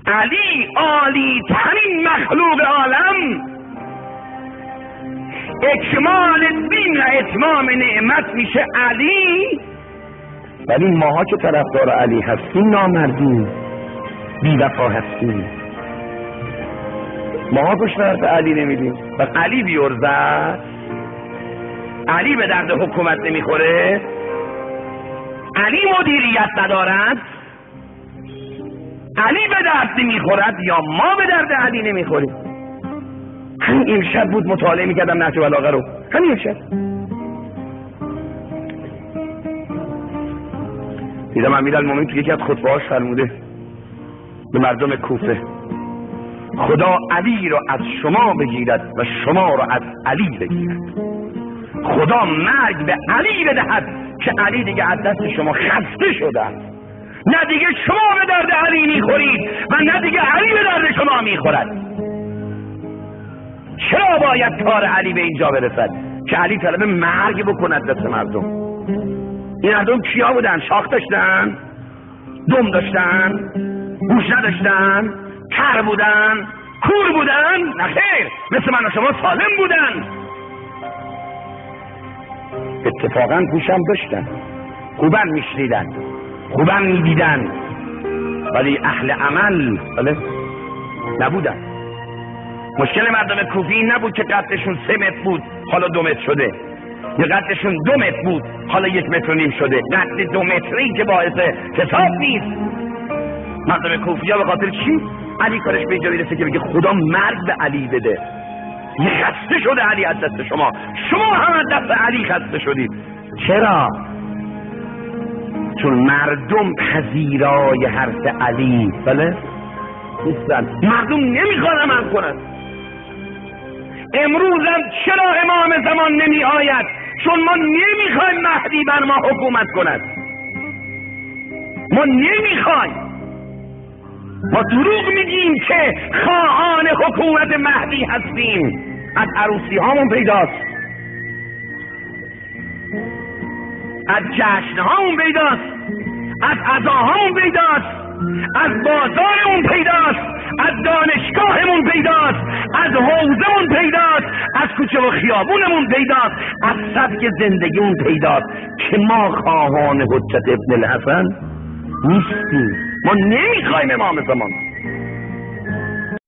علی عالی ترین مخلوق عالم، اکمال دین و اتمام نعمت میشه علی. ولی ماها که طرفدار علی هستیم نامردیم، بی وفا هستیم. ماها گوش به علی نمیدیم. پس علی بیرزد، علی به درد حکومت نمیخوره، علی مدیریت ندارد، علی به درد نمیخورد یا ما به درد علی نمیخوریم. همین امشب بود مطالعه میکردم نهج البلاغه رو، همین امشب دیدم امیرالمومنین تو یکی از خطبه‌هاش فرموده به مردم کوفه: خدا علی را از شما بگیرد و شما را از علی بگیرد. خدا مرگ به علی بدهد که علی دیگه از دست شما خسته شده است. نه دیگه شما به درد علی میخورید و نه دیگه علی به درد شما میخورد. چرا باید کار علی به اینجا برسد که علی طلب مرگ بکند دست مردم؟ این مردم کیا بودن؟ شاخ داشتن؟ دم داشتن؟ گوش نداشتن؟ کر بودن؟ کور بودن؟ نخیر، مثل من و شما سالم بودن. اتفاقا گوشم داشتن، خوبم میشنیدن، خوبم میدیدن، ولی اهل عمل نبودن. مشکل مردم کوفی این نبود که قدشون 3 متر بود حالا 2 متر شده، یا قدشون 2 متر بود حالا 1.5 متر شده. قد 2 متری که باعث حساب نیست. مردم کوفی ها به خاطر چی؟ علی کارش به اینجا میرسه که بگه خدا مرگ به علی بده. یه خسته شده علی از دست شما، شما هم از دست علی خسته شدید. چرا؟ چون مردم پذیرای حرف علی نیستن. مردم نمیخوان عمل کنن. امروزم چرا امام زمان نمی آید؟ چون ما نمیخوایم مهدی بر ما حکومت کند. ما نمیخوایم. ما دروغ میگیم که خواهان حکومت مهدی هستیم. از عروسی هامون پیداست، از جشن هامون پیداست، از عزاهامون پیداست، از بازارمون پیداست، از دانشگاهمون پیداست، از حوزمون پیداست، از کوچه و خیابونمون پیداست، از سبک زندگیمون پیداست که ما خواهان حجت ابن الحسن نیستیم. ما نمیخوایم امام زمان.